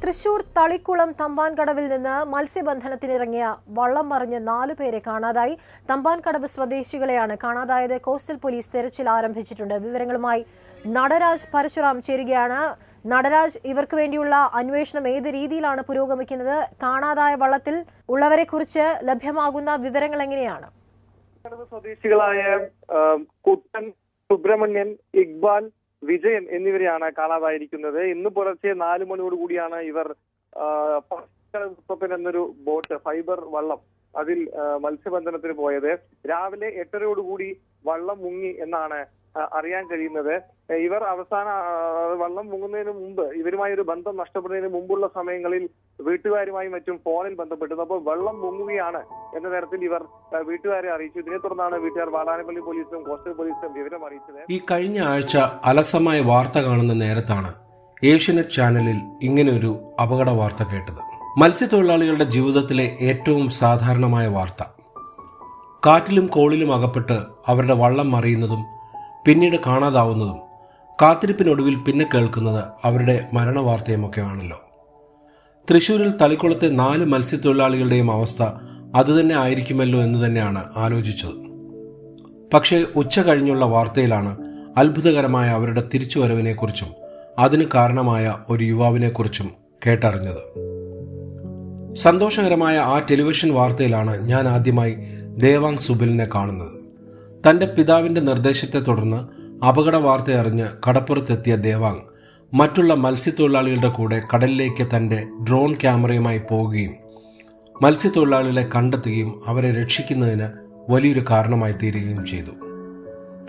തൃശൂർ തളിക്കുളം തമ്പാൻകടവിൽ നിന്ന് മത്സ്യബന്ധനത്തിനിറങ്ങിയ വള്ളം മറിഞ്ഞ് 4 പേരെ കാണാതായി. തമ്പാൻകടവ് സ്വദേശികളെയാണ് കാണാതായത്. കോസ്റ്റൽ പോലീസ് തെരച്ചിൽ ആരംഭിച്ചിട്ടുണ്ട്. വിവരങ്ങളുമായി നടരാജ് പരശുറാം ചേരുകയാണ്. നടരാജ്, ഇവർക്ക് വേണ്ടിയുള്ള അന്വേഷണം ഏത് രീതിയിലാണ് പുരോഗമിക്കുന്നത്? കാണാതായ വള്ളത്തിൽ ഉള്ളവരെ കുറിച്ച് ലഭ്യമാകുന്ന വിവരങ്ങൾ എങ്ങനെയാണ്? സ്വദേശികളായ കുട്ടൻ, സുബ്രഹ്മണ്യൻ, ഇക്ബാൽ, വിജയൻ എന്നിവരെയാണ് കാണാതായിരിക്കുന്നത്. ഇന്ന് പുലർച്ചെ 4 മണിയോടുകൂടിയാണ് ഇവർ എന്നൊരു ബോട്ട്, ഫൈബർ വള്ളം, അതിൽ മത്സ്യബന്ധനത്തിന് പോയത്. രാവിലെ 8:30 വള്ളം മുങ്ങി എന്നാണ് അറിയാൻ കഴിയുന്നത്. ഇവർ അവസാന വള്ളം മുങ്ങുന്നതിന് മുമ്പ്, ഇവരുമായി ഒരു ബന്ധം നഷ്ടപ്പെടുന്നതിന് മുമ്പുള്ള സമയങ്ങളിൽ വീട്ടുകാരുമായി മറ്റും ഫോണിൽ ബന്ധപ്പെട്ടത്. അപ്പോൾ വെള്ളം മുങ്ങുകയാണ് എന്ന തരത്തിൽ ഇവർ വീട്ടുകാരെ അറിയിച്ചു. ഇതിനെ തുടർന്നാണ് വീട്ടുകാർ വാടാനപ്പള്ളി പോലീസും കോസ്റ്റൽ പോലീസും വിവരം അറിയിച്ചത്. ഈ കഴിഞ്ഞ ആഴ്ച അലസമായ വാർത്ത കാണുന്ന നേരത്താണ് ഏഷ്യനെറ്റ് ചാനലിൽ ഇങ്ങനെയൊരു അപകട വാർത്ത കേട്ടത്. മത്സ്യത്തൊഴിലാളികളുടെ ജീവിതത്തിലെ ഏറ്റവും സാധാരണമായ വാർത്ത. കാറ്റിലും കോളിലും അകപ്പെട്ട് അവരുടെ വള്ളം മറിയുന്നതും പിന്നീട് കാണാതാവുന്നതും കാത്തിരിപ്പിനൊടുവിൽ പിന്നെ കേൾക്കുന്നത് അവരുടെ മരണവാർത്തയുമൊക്കെ ആണല്ലോ. തൃശൂരിൽ തളിക്കുളത്തെ 4 മത്സ്യത്തൊഴിലാളികളുടെയും അവസ്ഥ അതുതന്നെ ആയിരിക്കുമല്ലോ എന്ന് തന്നെയാണ് ആലോചിച്ചത്. പക്ഷേ ഉച്ച കഴിഞ്ഞുള്ള വാർത്തയിലാണ് അത്ഭുതകരമായ അവരുടെ തിരിച്ചുവരവിനെക്കുറിച്ചും അതിന് കാരണമായ ഒരു യുവാവിനെക്കുറിച്ചും കേട്ടറിഞ്ഞത്. സന്തോഷകരമായ ആ ടെലിവിഷൻ വാർത്തയിലാണ് ഞാൻ ആദ്യമായി ദേവാങ് സുബിലിനെ കാണുന്നത്. തൻ്റെ പിതാവിൻ്റെ നിർദ്ദേശത്തെ തുടർന്ന് അപകട വാർത്തയറിഞ്ഞ് കടപ്പുറത്തെത്തിയ ദേവാങ് മറ്റുള്ള മത്സ്യത്തൊഴിലാളികളുടെ കൂടെ കടലിലേക്ക് തൻ്റെ ഡ്രോൺ ക്യാമറയുമായി പോവുകയും മത്സ്യത്തൊഴിലാളികളെ കണ്ടെത്തുകയും അവരെ രക്ഷിക്കുന്നതിന് വലിയൊരു കാരണമായി തീരുകയും ചെയ്തു.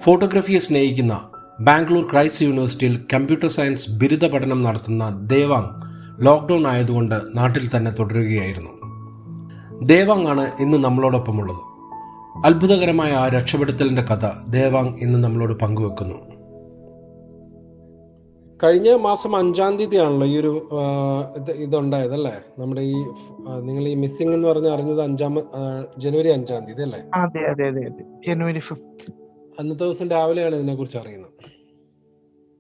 ഫോട്ടോഗ്രാഫിയെ സ്നേഹിക്കുന്ന ബാംഗ്ലൂർ ക്രൈസ്റ്റ് യൂണിവേഴ്സിറ്റിയിൽ കമ്പ്യൂട്ടർ സയൻസ് ബിരുദ പഠനം നടത്തുന്ന ദേവാങ് ലോക്ക്ഡൗൺ ആയതുകൊണ്ട് നാട്ടിൽ തന്നെ തുടരുകയായിരുന്നു. ദേവാങ് ആണ് ഇന്ന് നമ്മളോടൊപ്പമുള്ളത്. അത്ഭുതകരമായ ആ രക്ഷപ്പെടുത്തലിന്റെ കഥ ദേവാങ് ഇന്ന് നമ്മളോട് പങ്കുവെക്കുന്നു. കഴിഞ്ഞ മാസം 5-ാം തീയതിയാണല്ലോ ഈ ഒരു ഇതുണ്ടായതല്ലേ? നമ്മുടെ ഈ നിങ്ങൾ ഈ മിസ്സിംഗ് എന്ന് പറഞ്ഞ് അറിഞ്ഞത് ജനുവരി 5-ാം തീയതി അല്ലേ? അതെ അതെ അതെ അതെ, ജനുവരി 5. അന്നത്തെ ദിവസം രാവിലെയാണ് ഇതിനെ കുറിച്ച് അറിയുന്നത്.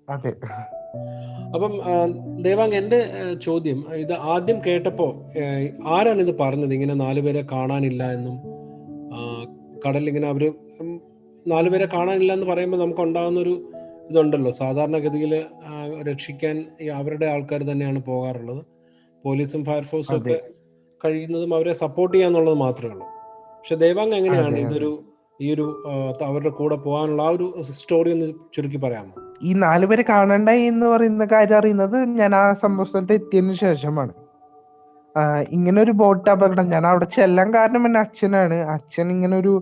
അതെ. അപ്പം ദേവാങ്, എൻ്റെ ചോദ്യം, ഇത് ആദ്യം കേട്ടപ്പോ ആരാണ് ഇത് പറഞ്ഞത്, ഇങ്ങനെ 4 പേരെ കാണാനില്ല എന്നും കടലിങ്ങനെ അവര് 4 പേരെ കാണാനില്ല എന്ന് പറയുമ്പോൾ നമുക്ക് ഉണ്ടാകുന്നൊരു ഇതുണ്ടല്ലോ, സാധാരണഗതിയിൽ രക്ഷിക്കാൻ അവരുടെ ആൾക്കാർ തന്നെയാണ് പോകാറുള്ളത്. പോലീസും ഫയർഫോഴ്സും ഒക്കെ കഴിയുന്നതും അവരെ സപ്പോർട്ട് ചെയ്യാന്നുള്ളത് മാത്രമേ ഉള്ളൂ. പക്ഷെ ദേവാങ് എങ്ങനെയാണ് ഈ ഒരു അവരുടെ കൂടെ പോകാനുള്ള ആ ഒരു സ്റ്റോറി ഒന്ന് ചുരുക്കി പറയാമോ? ഈ 4 പേരെ കാണണ്ടായി എന്ന് പറയുന്ന കാര്യം അറിയുന്നത് ഞാൻ ആ സംഭവ സ്ഥലത്ത് എത്തിയതിനു ശേഷമാണ്. ഇങ്ങനെ ഒരു ബോട്ട് അപകടം, ഞാൻ അവിടെ ചെല്ലാൻ കാരണം എന്റെ അച്ഛനാണ്. അച്ഛൻ ഇങ്ങനെ ഒരു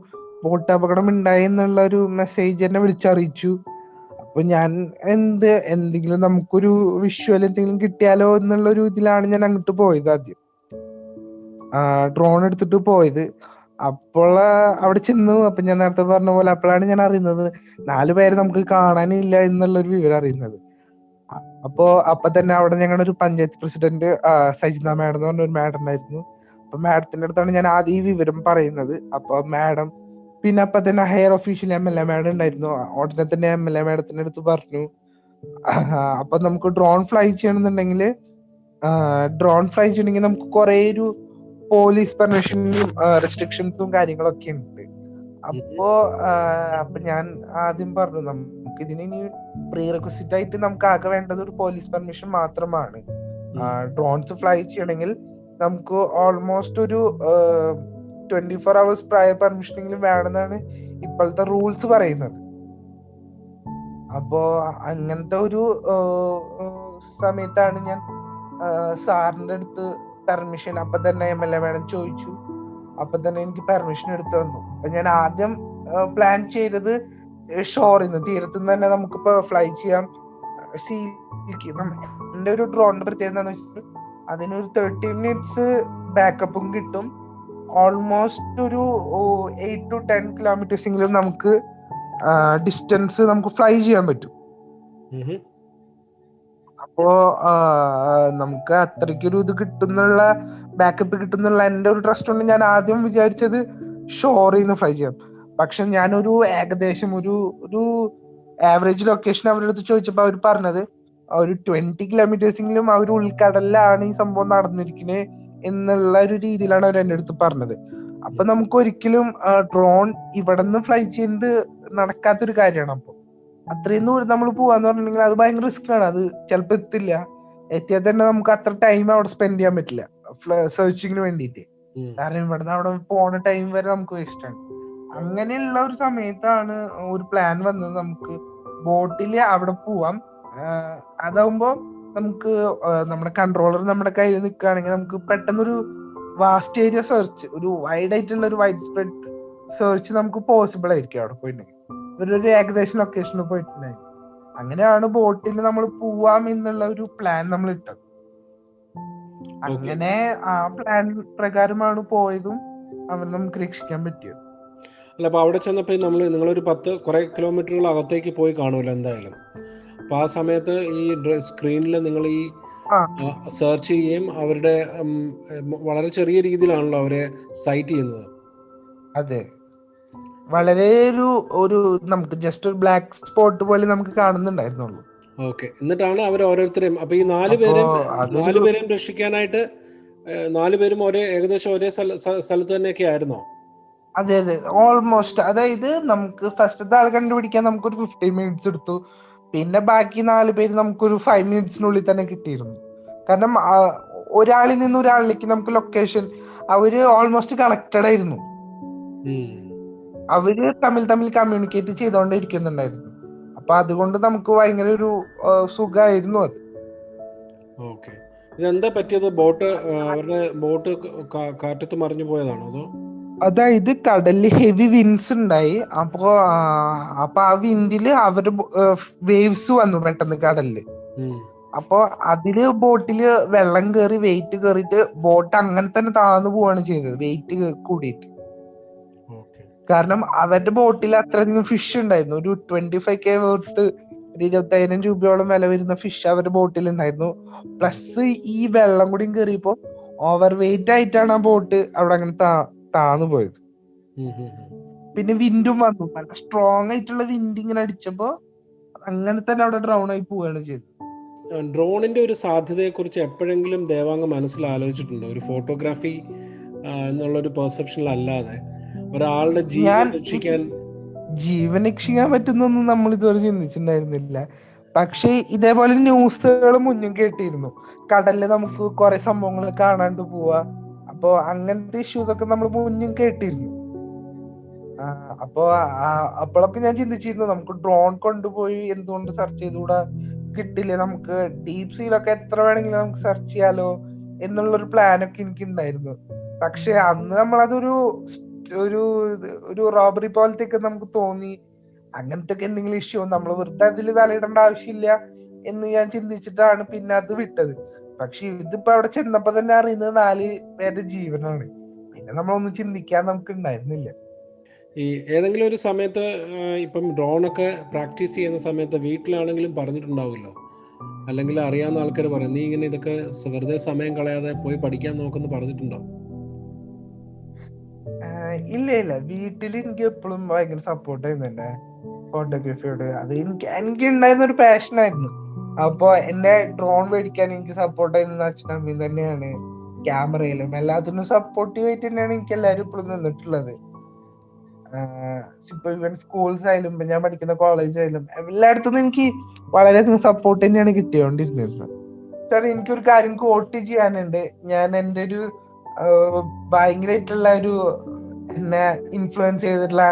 ബോട്ട് അപകടം ഉണ്ടായി എന്നുള്ള ഒരു മെസ്സേജ് എന്നെ വിളിച്ചറിയിച്ചു. അപ്പൊ ഞാൻ എന്തെങ്കിലും നമുക്കൊരു വിഷ്വൽ എന്തെങ്കിലും കിട്ടിയാലോ എന്നുള്ള ഒരു ഇതിലാണ് ഞാൻ അങ്ങോട്ട് പോയത്. ആദ്യം ഡ്രോൺ എടുത്തിട്ട് പോയത്. അപ്പോൾ അവിടെ ചെന്നു. അപ്പൊ ഞാൻ നേരത്തെ പറഞ്ഞ പോലെ അപ്പോഴാണ് ഞാൻ അറിയുന്നത് 4 പേരെ നമുക്ക് കാണാനില്ല എന്നുള്ളൊരു വിവരം അറിയുന്നത്. അപ്പൊ തന്നെ അവിടെ ഞങ്ങളുടെ ഒരു പഞ്ചായത്ത് പ്രസിഡന്റ് സജിത മാഡം എന്ന് പറഞ്ഞ ഒരു മാഡം ഉണ്ടായിരുന്നു. അപ്പൊ മാഡത്തിന്റെ അടുത്താണ് ഞാൻ ആദ്യം ഈ വിവരം പറയുന്നത്. അപ്പൊ മാഡം, പിന്നെ അപ്പൊ തന്നെ ഹയർ ഒഫീഷ്യൽ MLA മാഡം ഉണ്ടായിരുന്നു. ഉടനെ തന്നെ MLA മാഡത്തിന്റെ അടുത്ത് പറഞ്ഞു, അപ്പൊ നമുക്ക് ഡ്രോൺ ഫ്ലൈ ചെയ്യണമെന്നുണ്ടെങ്കിൽ നമുക്ക് കുറെ ഒരു പോലീസ് പെർമിഷനും റെസ്ട്രിക്ഷൻസും കാര്യങ്ങളൊക്കെ ഉണ്ട്. അപ്പൊ ഞാൻ ആദ്യം പറഞ്ഞു, നമുക്ക് ഇതിന് പ്രീ റിക്വസിറ്റ് ആയിട്ട് നമുക്ക് ആകെ വേണ്ടത് ഒരു പോലീസ് പെർമിഷൻ മാത്രമാണ്. ഡ്രോൺസ് ഫ്ലൈ ചെയ്യണമെങ്കിൽ നമുക്ക് ഓൾമോസ്റ്റ് ഒരു 24 hours പ്രയർ പെർമിഷനെങ്കിലും വേണമെന്നാണ് ഇപ്പോഴത്തെ റൂൾസ് പറയുന്നത്. അപ്പോ അങ്ങനത്തെ ഒരു സമയത്താണ് ഞാൻ സാറിന്റെ അടുത്ത് പെർമിഷൻ അപ്പൊ തന്നെ MLA മാഡം ചോദിച്ചു. അപ്പൊ തന്നെ എനിക്ക് പെർമിഷൻ എടുത്തു തന്നു. അപ്പൊ ഞാൻ ആദ്യം പ്ലാൻ ചെയ്തത് ഷോറിൽ നിന്ന്, തീരത്തുനിന്ന് തന്നെ നമുക്കിപ്പോ ഫ്ലൈ ചെയ്യാം. എന്റെ ഒരു ഡ്രോണിന്റെ പ്രത്യേകത എന്താന്ന് വെച്ചാൽ അതിനൊരു 30 minutes ബാക്കപ്പും കിട്ടും. ഓൾമോസ്റ്റ് ഒരു 8 to 10 kilometers എങ്കിലും നമുക്ക് ഡിസ്റ്റൻസ് നമുക്ക് ഫ്ലൈ ചെയ്യാൻ പറ്റും. അപ്പോ നമുക്ക് അത്രയ്ക്കൊരു ഇത് കിട്ടുന്നുള്ള, ബാക്കപ്പ് കിട്ടുന്നുള്ള എന്റെ ഒരു ട്രസ്റ്റ് കൊണ്ട് ഞാൻ ആദ്യം വിചാരിച്ചത് ഷോറിൽ നിന്ന് ഫ്ലൈ ചെയ്യാം. പക്ഷെ ഞാനൊരു ഏകദേശം ഒരു ആവറേജ് ലൊക്കേഷൻ അവരുടെ അടുത്ത് ചോദിച്ചപ്പോ അവർ പറഞ്ഞത് ഒരു 20 കിലോമീറ്റേഴ്സെങ്കിലും അവർ ഉൾക്കടലിലാണ് ഈ സംഭവം നടന്നിരിക്കുന്നത് എന്നുള്ള ഒരു രീതിയിലാണ് അവർ എൻ്റെ അടുത്ത് പറഞ്ഞത്. അപ്പൊ നമുക്ക് ഒരിക്കലും ഡ്രോൺ ഇവിടെ നിന്ന് ഫ്ലൈ ചെയ്യുന്നത് നടക്കാത്തൊരു കാര്യമാണ്. അപ്പൊ അത്രയും ദൂരം നമ്മൾ പോവാന്ന് പറഞ്ഞിട്ടുണ്ടെങ്കിൽ അത് ഭയങ്കര റിസ്ക് ആണ്. അത് ചിലപ്പോ എത്തില്ല, എത്തിയാൽ തന്നെ നമുക്ക് അത്ര ടൈം അവിടെ സ്പെൻഡ് ചെയ്യാൻ പറ്റില്ല സെർച്ചിങ്ങിന് വേണ്ടിയിട്ട്. കാരണം ഇവിടുന്ന് അവിടെ പോണ ടൈം വരെ നമുക്ക് വേസ്റ്റ് ആണ്. അങ്ങനെയുള്ള ഒരു സമയത്താണ് ഒരു പ്ലാൻ വന്നത്, നമുക്ക് ബോട്ടില് അവിടെ പോവാം. അതാവുമ്പോ നമുക്ക് നമ്മുടെ കൺട്രോളർ നമ്മുടെ കയ്യിൽ നിൽക്കുകയാണെങ്കിൽ നമുക്ക് പെട്ടെന്നൊരു വാസ്റ്റ് ഏരിയ സെർച്ച്, ഒരു വൈഡ് ആയിട്ടുള്ള ഒരു വൈഡ് സ്പ്രെഡ് സെർച്ച് നമുക്ക് പോസിബിൾ ആയിരിക്കും അവിടെ പോയിട്ടുണ്ടെങ്കിൽ. ഇവരൊരു ഏകദേശം ലൊക്കേഷനിൽ പോയിട്ടുണ്ടായിരുന്നു. അങ്ങനെയാണ് ബോട്ടിൽ നമ്മൾ പോവാം എന്നുള്ള ഒരു പ്ലാൻ നമ്മൾ ഇട്ടത്. അങ്ങനെ ആ പ്ലാൻ പ്രകാരമാണ് പോയതും അവർ നമുക്ക് രക്ഷിക്കാൻ പറ്റിയത്. അല്ല, അപ്പോൾ അവിടെ ചെന്നപ്പോൾ നിങ്ങളൊരു 10 കുറേ കിലോമീറ്ററുകൾ അകത്തേക്ക് പോയി കാണുമല്ലോ എന്തായാലും. അപ്പോൾ ആ സമയത്ത് ഈ സ്ക്രീനിൽ നിങ്ങൾ ഈ സെർച്ച് ചെയ്യുകയും അവരുടെ വളരെ ചെറിയ രീതിയിലാണല്ലോ അവരെ സൈറ്റ് ചെയ്യുന്നത്. അതെ, വളരെ ഒരു നമുക്ക് ജസ്റ്റ് ഒരു ബ്ലാക്ക് സ്പോട്ട് പോലെ നമുക്ക് കാണുന്നുണ്ടായിരുന്നുള്ളൂ. ഓക്കെ, എന്നിട്ടാണ് അവർ ഓരോരുത്തരെയും, അപ്പൊ ഈ 4 പേരെയും രക്ഷിക്കാനായിട്ട് 4 പേരും ഏകദേശം ഒരേ സ്ഥലത്ത് തന്നെയൊക്കെ ആയിരുന്നോ? അതെ അതെ, ഓൾമോസ്റ്റ്. അതായത് നമുക്ക് ഫസ്റ്റത്തെ ആൾ കണ്ടുപിടിക്കാൻ നമുക്കൊരു 15 മിനിറ്റ്സ് എടുത്തു. പിന്നെ ബാക്കി 4 പേര് നമുക്കൊരു 5 മിനിറ്റ്സിനുള്ളിൽ തന്നെ കിട്ടിയിരുന്നു. കാരണം ഒരാളിൽ നിന്ന് ഒരാളിലേക്ക് നമുക്ക് ലൊക്കേഷൻ, അവര് ഓൾമോസ്റ്റ് കണക്റ്റഡ് ആയിരുന്നു. അവര് തമ്മിൽ കമ്മ്യൂണിക്കേറ്റ് ചെയ്തോണ്ടിരിക്കുന്നുണ്ടായിരുന്നു. അപ്പൊ അതുകൊണ്ട് നമുക്ക് ഭയങ്കര ഒരു സുഖമായിരുന്നു അത്. ഓക്കെ, ഇതെന്താ പറ്റിയത്? അവരുടെ ബോട്ട് കാറ്റത്ത് മറിഞ്ഞു പോയതാണോ അതോ? അതായത് കടലിൽ ഹെവി വിൻഡ്സ് ഉണ്ടായി. അപ്പൊ ആ വിൻഡില് അവരുടെ വേവ്സ് വന്നു പെട്ടെന്ന് കടലില്. അപ്പൊ അതില് ബോട്ടില് വെള്ളം കയറി വെയിറ്റ് കയറിയിട്ട് ബോട്ട് അങ്ങനെ തന്നെ താഴ്ന്നു പോവാണ് ചെയ്തത്, വെയിറ്റ് കൂടിയിട്ട്. കാരണം അവരുടെ ബോട്ടിൽ അത്രയധികം ഫിഷ് ഉണ്ടായിരുന്നു. ഒരു 25K വർത്ത് 25,000 രൂപയോളം വില വരുന്ന ഫിഷ് അവരുടെ ബോട്ടിൽ ഉണ്ടായിരുന്നു. പ്ലസ് ഈ വെള്ളം കൂടി കയറിയപ്പോ ഓവർ വെയിറ്റ് ആയിട്ടാണ് ആ ബോട്ട് അവിടെ അങ്ങനെ താന്നു പോയത്. പിന്നെ വിൻഡും വന്നു, നല്ല സ്ട്രോങ് ആയിട്ടുള്ള വിൻഡ് ഇങ്ങനെ അടിച്ചപ്പോ അങ്ങനെ തന്നെ അവിടെ ഡ്രൗൺ ആയി പോവുകയാണ് ചെയ്തത്. ഡ്രോണിന്റെ ഒരു സാധ്യതയെ കുറിച്ച് എപ്പോഴെങ്കിലും ദേവാംഗ് മനസ്സിൽ ആലോചിച്ചിട്ടുണ്ടോ? ഒരു ഫോട്ടോഗ്രാഫി എന്നുള്ളൊരു പെർസെപ്ഷനിൽ അല്ലാതെ ഒരാളുടെ ജീവൻ രക്ഷിക്കാൻ പറ്റുന്നൊന്നും നമ്മൾ ഇതുവരെ ചിന്തിച്ചിട്ടുണ്ടായിരുന്നില്ല. പക്ഷെ ഇതേപോലെ ന്യൂസുകൾ മുന്നും കേട്ടിരുന്നു, കടലില് നമുക്ക് കുറെ സംഭവങ്ങൾ കാണാണ്ട് പോവാ. അപ്പൊ അങ്ങനത്തെ ഇഷ്യൂസ് ഒക്കെ നമ്മൾ മുന്നും കേട്ടിരുന്നു. അപ്പോഴൊക്കെ ഞാൻ ചിന്തിച്ചിരുന്നു, നമുക്ക് ഡ്രോൺ കൊണ്ടുപോയി എന്തുകൊണ്ട് സെർച്ച് ചെയ്തുകൂടാ, കിട്ടില്ലേ, നമുക്ക് ഡീപ് സീലൊക്കെ എത്ര വേണമെങ്കിലും നമുക്ക് സെർച്ച് ചെയ്യാലോ എന്നുള്ളൊരു പ്ലാനൊക്കെ എനിക്ക് ഉണ്ടായിരുന്നു. പക്ഷെ അന്ന് നമ്മളതൊരു ഒരു റോബറി പോലത്തെയൊക്കെ നമുക്ക് തോന്നി. അങ്ങനത്തെ ഒക്കെ എന്തെങ്കിലും ഇഷ്യൂ നമ്മൾ വെറുതെ അതിൽ തലയിടേണ്ട ആവശ്യമില്ല എന്ന് ഞാൻ ചിന്തിച്ചിട്ടാണ് പിന്നെ അത് വിട്ടത്. പക്ഷെ ഇതിപ്പോ അവിടെ ചെന്നപ്പോ തന്നെ അറിയുന്നത് 4 പേരുടെ ജീവനാണ്. പിന്നെ നമ്മളൊന്നും ചിന്തിക്കാൻ നമുക്ക് ഉണ്ടായിരുന്നില്ല. ഈ ഏതെങ്കിലും ഒരു സമയത്ത് ഇപ്പം ഡ്രോണൊക്കെ പ്രാക്ടീസ് ചെയ്യുന്ന സമയത്ത് വീട്ടിലാണെങ്കിലും പറഞ്ഞിട്ടുണ്ടാവുമല്ലോ, അല്ലെങ്കിൽ അറിയാവുന്ന ആൾക്കാർ പറയും, നീ ഇങ്ങനെ ഇതൊക്കെ വെറുതെ സമയം കളയാതെ പോയി പഠിക്കാൻ നോക്കുന്നു പറഞ്ഞിട്ടുണ്ടോ? ഇല്ല, വീട്ടിൽ എനിക്ക് എപ്പോഴും ഭയങ്കര സപ്പോർട്ട് ചെയ്യുന്നുണ്ട് ഫോട്ടോഗ്രാഫിയോട്. അത് എനിക്ക് ഉണ്ടായിരുന്ന ഒരു പാഷനായിരുന്നു. അപ്പൊ എന്നെ ഡ്രോൺ മേടിക്കാൻ എനിക്ക് സപ്പോർട്ട് ചെയ്യുന്നത് അച്ഛനമ്മയും തന്നെയാണ്. ക്യാമറയിലും എല്ലാത്തിനും സപ്പോർട്ടീവ് ആയിട്ട് തന്നെയാണ് എനിക്ക് എല്ലാവരും ഇപ്പോഴും നിന്നിട്ടുള്ളത്. ഇപ്പൊ ഇവൻ സ്കൂൾസ് ആയാലും ഇപ്പൊ ഞാൻ പഠിക്കുന്ന കോളേജ് ആയാലും എല്ലായിടത്തുനിന്നും എനിക്ക് വളരെയധികം സപ്പോർട്ട് തന്നെയാണ് കിട്ടിയോണ്ടിരുന്നത്. സാർ, എനിക്കൊരു കാര്യം കോട്ട് ചെയ്യാനുണ്ട്. ഞാൻ എൻ്റെ ഒരു ഭയങ്കരമായിട്ടുള്ള എന്നെ ഇൻഫ്ലുവൻസ് ചെയ്തിട്ടുള്ള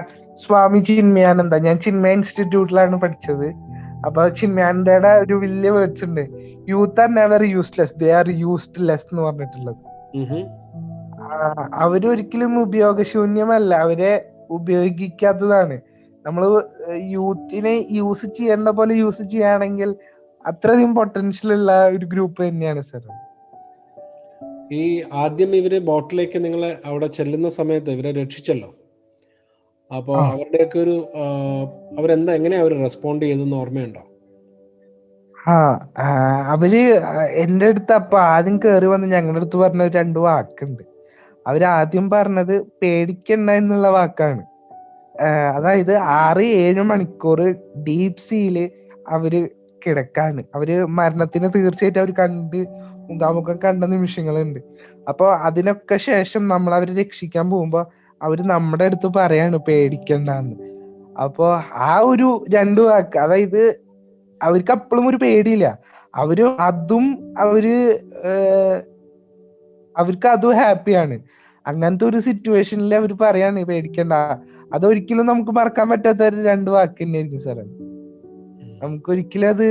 സ്വാമി ചിന്മയാനന്ദ. ഞാൻ ചിന്മയ ഇൻസ്റ്റിറ്റ്യൂട്ടിലാണ് പഠിച്ചത്. അപ്പൊ ചിന്മയാനന്ദയുടെ ഒരു വലിയ വേർഡ്സ് ഉണ്ട്, youth are never useless, they are used less എന്ന് പറഞ്ഞിട്ടുള്ളത്. അവരൊരിക്കലും ഉപയോഗശൂന്യമല്ല, അവരെ ഉപയോഗിക്കാത്തതാണ്. നമ്മള് യൂത്തിനെ യൂസ് ചെയ്യേണ്ട പോലെ യൂസ് ചെയ്യുകയാണെങ്കിൽ അത്രയധികം പൊട്ടൻഷ്യൽ ഉള്ള ഒരു ഗ്രൂപ്പ് തന്നെയാണ് സാർ. ഈ ആദ്യം ഇവര് ബോട്ടിലേക്ക് നിങ്ങൾ അവിടെ ചെല്ലുന്ന സമയത്ത് ഇവരെ രക്ഷിച്ചല്ലോ, അപ്പോൾ അവരുടെയൊക്കെ എങ്ങനെയാ അവർ റെസ്പോണ്ട് ചെയ്തെന്ന് ഓർമ്മയുണ്ടോ? അവര് എന്റെ അടുത്ത് അപ്പൊ ആദ്യം കേറി വന്ന് ഞങ്ങളുടെ അടുത്ത് പറഞ്ഞ 2 വാക്കുണ്ട്. അവരാദ്യം പറഞ്ഞത് പേടിക്കണ്ട എന്നുള്ള വാക്കാണ്. അതായത് 6-7 മണിക്കൂർ ഡീപ് സീല് അവര് കിടക്കാണ്. അവര് മരണത്തിന് തീർച്ചയായിട്ടും അവർ കണ്ട് മുഖാമുഖം കണ്ട നിമിഷങ്ങളുണ്ട്. അപ്പൊ അതിനൊക്കെ ശേഷം നമ്മൾ അവരെ രക്ഷിക്കാൻ പോകുമ്പോ അവര് നമ്മുടെ അടുത്ത് പറയാണ് പേടിക്കണ്ടെന്ന്. അപ്പൊ ആ ഒരു 2 വാക്ക്, അതായത് അവർക്ക് അപ്പോഴും ഒരു പേടിയില്ല. അവര് അതും അവർക്ക് അതും ഹാപ്പിയാണ്. അങ്ങനത്തെ ഒരു സിറ്റുവേഷനിൽ അവർ പറയാണ് പേടിക്കണ്ട. അതൊരിക്കലും നമുക്ക് മറക്കാൻ പറ്റാത്ത 2 വാക്ക് തന്നെയായിരിക്കും സാർ. നമുക്ക് ഒരിക്കലും അത്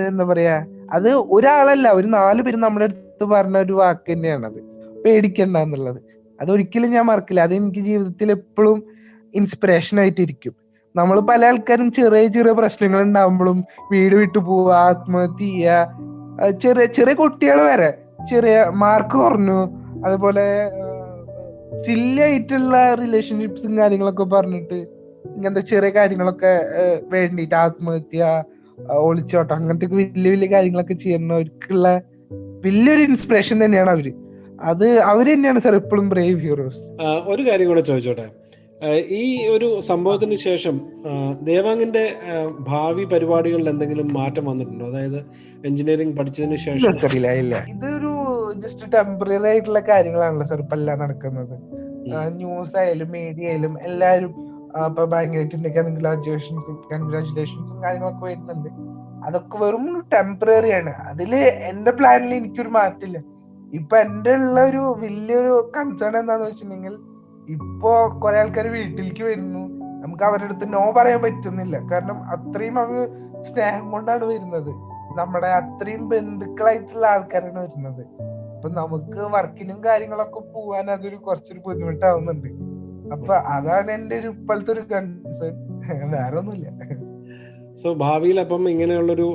എന്താ പറയാ, അത് ഒരാളല്ല, ഒരു 4 പേര് നമ്മുടെ അടുത്ത് പറഞ്ഞ ഒരു വാക്ക് തന്നെയാണ് അത്, പേടിക്കണ്ട എന്നുള്ളത്. അതൊരിക്കലും ഞാൻ മറക്കില്ല. അത് എനിക്ക് ജീവിതത്തിൽ എപ്പോഴും ഇൻസ്പിറേഷൻ ആയിട്ടിരിക്കും. നമ്മൾ പല ആൾക്കാരും ചെറിയ ചെറിയ പ്രശ്നങ്ങൾ ഉണ്ടാകുമ്പോഴും വീട് വിട്ടു പോവുക, ആത്മഹത്യ ചെയ്യുക, ചെറിയ ചെറിയ കുട്ടികൾ വരെ ചെറിയ മാർക്ക് കുറഞ്ഞു, അതുപോലെ സില്ലി ആയിട്ടുള്ള റിലേഷൻഷിപ്സും കാര്യങ്ങളൊക്കെ പറഞ്ഞിട്ട് ഇങ്ങനത്തെ ചെറിയ കാര്യങ്ങളൊക്കെ വേണ്ടിയിട്ട് ആത്മഹത്യ, ഒളിച്ചോട്ടം, അങ്ങനത്തെ വലിയ വലിയ കാര്യങ്ങളൊക്കെ ചെയ്യുന്നവർക്കുള്ള വലിയൊരു ഇൻസ്പിറേഷൻ തന്നെയാണ് അവര്. അവര് തന്നെയാണ് സാർ എപ്പോഴും ബ്രേവ് ഹീറോസ്. ഒരു കാര്യം കൂടെ ചോദിച്ചോട്ടെ, ഈ ഒരു സംഭവത്തിന് ശേഷം ദേവാങ്ങിന്റെ ഭാവി പരിപാടികളിൽ എന്തെങ്കിലും മാറ്റം വന്നിട്ടുണ്ടോ? അതായത് എഞ്ചിനീയറിംഗ് പഠിച്ചതിന് ശേഷം? ഇല്ല, ഇതൊരു ജസ്റ്റ് ടെമ്പററി ആയിട്ടുള്ള കാര്യങ്ങളാണല്ലോ സാർ ഇപ്പൊ എല്ലാം നടക്കുന്നത്. ന്യൂസ് ആയാലും മീഡിയ ആയാലും എല്ലാരും ഇപ്പൊ ഭയങ്കരമായിട്ട് കൺഗ്രാജുലേഷൻസും കാര്യങ്ങളൊക്കെ വരുന്നുണ്ട്. അതൊക്കെ വെറും ടെമ്പററി ആണ്. അതില് എന്റെ പ്ലാനിൽ എനിക്കൊരു മാറ്റില്ല. ഇപ്പൊ എന്റെ ഉള്ള ഒരു വലിയൊരു കൺസേൺ എന്താന്ന് വെച്ചിട്ടുണ്ടെങ്കിൽ, ഇപ്പോ കുറെ ആൾക്കാർ വീട്ടിലേക്ക് വരുന്നു, നമുക്ക് അവരുടെ അടുത്ത് നോ പറയാൻ പറ്റുന്നില്ല. കാരണം അത്രയും അവര് സ്നേഹം കൊണ്ടാണ് വരുന്നത്, നമ്മുടെ അത്രയും ബന്ധുക്കളായിട്ടുള്ള ആൾക്കാരാണ് വരുന്നത്. അപ്പൊ നമുക്ക് വർക്കിനും കാര്യങ്ങളൊക്കെ പോവാൻ അതൊരു കുറച്ചൊരു ബുദ്ധിമുട്ടാവുന്നുണ്ട്. അപ്പൊ അതാണ് എന്റെ ഒരു ഇപ്പോഴത്തെ ഒരു കൺസേൺ, വേറെ ഒന്നുമില്ല. സോ ഭാവിയിൽ അപ്പം ഇങ്ങനെയുള്ളൊരു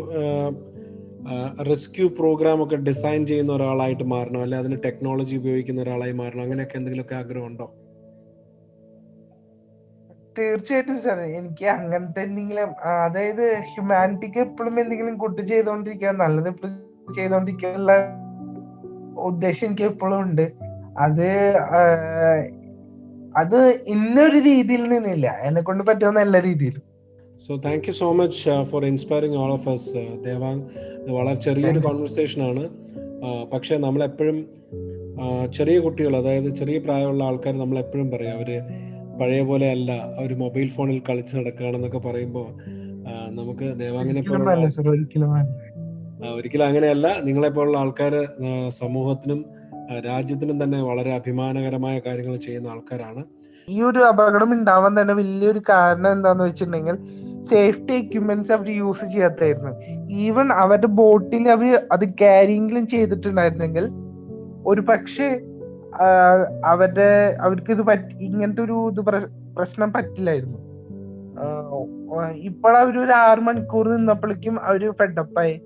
റെസ്ക്യൂ പ്രോഗ്രാം ഒക്കെ ഡിസൈൻ ചെയ്യുന്ന ഒരാളായിട്ട് മാറണം, അല്ലെ അതിന് ടെക്നോളജി ഉപയോഗിക്കുന്ന ഒരാളായി മാറണം, അങ്ങനെയൊക്കെ എന്തെങ്കിലുമൊക്കെ ആഗ്രഹം ഉണ്ടോ? തീർച്ചയായിട്ടും സാർ, എനിക്ക് അങ്ങനത്തെ എന്തെങ്കിലും, അതായത് ഹ്യൂമാനിറ്റിക്ക് എപ്പോഴും എന്തെങ്കിലും ഗുഡ് ചെയ്തോണ്ടിരിക്കുക, നല്ലത് എപ്പോഴും ചെയ്തോണ്ടിരിക്കാനുള്ള ഉദ്ദേശം എനിക്ക് എപ്പോഴും ഉണ്ട്. അത് ഇന്നൊരു രീതിയിൽ നിന്നില്ല, എന്നെ കൊണ്ട് പറ്റുന്ന എല്ലാ രീതിയിലും. So thank you so much for inspiring all of us, ദേവാങ്. വളരെ ചെറിയൊരു കോൺവെർസേഷൻ ആണ്, പക്ഷെ നമ്മളെപ്പോഴും ചെറിയ കുട്ടികൾ, അതായത് ചെറിയ പ്രായമുള്ള ആൾക്കാർ നമ്മളെപ്പോഴും പറയും അവര് പഴയ പോലെ അല്ല, അവർ മൊബൈൽ ഫോണിൽ കളിച്ച് നടക്കുകയാണെന്നൊക്കെ പറയുമ്പോൾ നമുക്ക് ദേവാങ്ങിനെ പോലുള്ള ഒരിക്കലും അങ്ങനെയല്ല. നിങ്ങളെപ്പോലുള്ള ആൾക്കാർ സമൂഹത്തിനും രാജ്യത്തിനും തന്നെ വളരെ അഭിമാനകരമായ കാര്യങ്ങൾ ചെയ്യുന്ന ആൾക്കാരാണ്. ഈ ഒരു അപകടം ഉണ്ടാവാൻ തന്നെ വലിയൊരു കാരണം എന്താന്ന് വെച്ചിട്ടുണ്ടെങ്കിൽ, സേഫ്റ്റി എക്യുപ്മെന്റ്സ് അവർ യൂസ് ചെയ്യാത്തായിരുന്നു. ഈവൻ അവരുടെ ബോട്ടിൽ അവർ അത് ക്യാരിയെങ്കിലും ചെയ്തിട്ടുണ്ടായിരുന്നെങ്കിൽ ഒരു പക്ഷേ അവർക്ക് ഇങ്ങനത്തെ ഒരു പ്രശ്നം പറ്റില്ലായിരുന്നു. ഇപ്പോഴവര് ഒരു 6 മണിക്കൂർ നിന്നപ്പോഴേക്കും അവര് ഫെഡപ്പായി.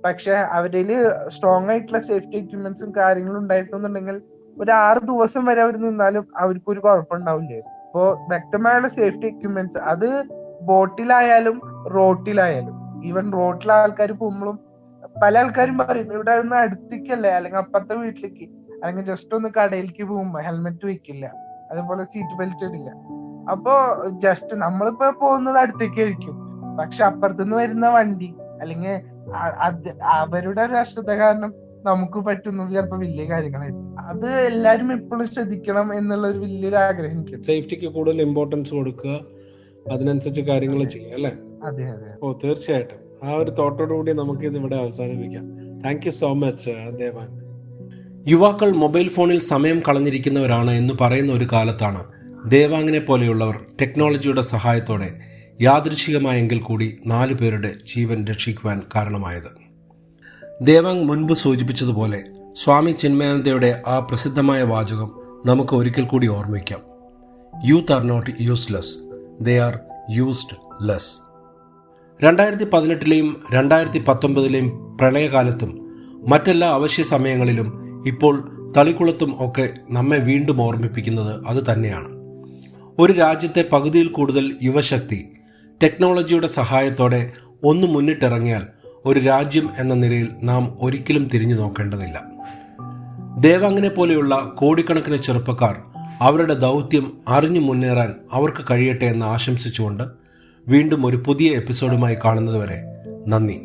പക്ഷെ അവരില് സ്ട്രോങ് ആയിട്ടുള്ള സേഫ്റ്റി എക്യുപ്മെന്റ്സും കാര്യങ്ങളും ഉണ്ടായിരുന്നുണ്ടെങ്കിൽ ഒരു 6 ദിവസം വരെ അവർ നിന്നാലും അവർക്കൊരു കുഴപ്പമുണ്ടാവില്ല. ഇപ്പോ വ്യക്തമായുള്ള സേഫ്റ്റി എക്യുപ്മെന്റ്സ്, അത് ബോട്ടിലായാലും റോട്ടിലായാലും, ഈവൻ റോട്ടിലെ ആൾക്കാർ പോകുമ്പോഴും പല ആൾക്കാരും പറയും ഇവിടെ ഒന്ന് അടുത്തേക്കല്ലേ, അല്ലെങ്കിൽ അപ്പുറത്തെ വീട്ടിലേക്ക്, അല്ലെങ്കിൽ ജസ്റ്റ് ഒന്ന് കടയിലേക്ക് പോകുമ്പോ ഹെൽമെറ്റ് വെക്കില്ല, അതേപോലെ സീറ്റ് ബെൽറ്റ് ഇടില്ല. അപ്പോ ജസ്റ്റ് നമ്മളിപ്പോ പോകുന്നത് അടുത്തേക്കായിരിക്കും, പക്ഷെ അപ്പുറത്തുനിന്ന് വരുന്ന വണ്ടി അല്ലെങ്കിൽ അവരുടെ ഒരു അശ്രദ്ധ കാരണം നമുക്ക് പറ്റുന്നത് ചിലപ്പോ വലിയ കാര്യങ്ങളായിരിക്കും. അത് എല്ലാരും എപ്പോഴും ശ്രദ്ധിക്കണം എന്നുള്ള ഒരു വലിയൊരു ആഗ്രഹം എനിക്ക്. സേഫ്റ്റിക്ക് കൂടുതൽ ഇമ്പോർട്ടൻസ് കൊടുക്കുക, അതിനനുസരിച്ച് കാര്യങ്ങൾ ചെയ്യുക, അല്ലേ? അതെ. തീർച്ചയായിട്ടും ആ ഒരു തോട്ടോടുകൂടി നമുക്ക് ഇത് ഇവിടെ അവസാനിപ്പിക്കാം. Thank you so much Devang. യുവാക്കൾ മൊബൈൽ ഫോണിൽ സമയം കളഞ്ഞിരിക്കുന്നവരാണ് എന്ന് പറയുന്ന ഒരു കാലത്താണ് ദേവാങ്ങിനെ പോലെയുള്ളവർ ടെക്നോളജിയുടെ സഹായത്തോടെ യാദൃച്ഛികമായെങ്കിൽ കൂടി 4 പേരുടെ ജീവൻ രക്ഷിക്കുവാൻ കാരണമായത്. ദേവാങ് മുൻപ് സൂചിപ്പിച്ചതുപോലെ സ്വാമി ചിന്മയാനന്ദയുടെ ആ പ്രസിദ്ധമായ വാചകം നമുക്ക് ഒരിക്കൽ കൂടി ഓർമ്മിക്കാം: youth are not useless, they are used less. 2018-ലെയും 2019-ലെയും പ്രളയകാലത്തും മറ്റെല്ലാ അവശ്യ സമയങ്ങളിലും ഇപ്പോൾ തളിക്കുളത്തും ഒക്കെ നമ്മെ വീണ്ടും ഓർമ്മിപ്പിക്കുന്നത് അത് തന്നെയാണ്. ഒരു രാജ്യത്തെ പകുതിയിൽ കൂടുതൽ യുവശക്തി ടെക്നോളജിയുടെ സഹായത്തോടെ ഒന്ന് മുന്നിട്ടിറങ്ങിയാൽ ഒരു രാജ്യം എന്ന നിലയിൽ നാം ഒരിക്കലും തിരിഞ്ഞു നോക്കേണ്ടതില്ല. ദേവാങ്ങിനെ പോലെയുള്ള കോടിക്കണക്കിന് ചെറുപ്പക്കാർ അവരുടെ ദൗത്യം അറിഞ്ഞു മുന്നേറാൻ അവർക്ക് കഴിയട്ടെ എന്ന് ആശംസിച്ചുകൊണ്ട് വീണ്ടും ഒരു പുതിയ എപ്പിസോഡുമായി കാണുന്നതുവരെ നന്ദി.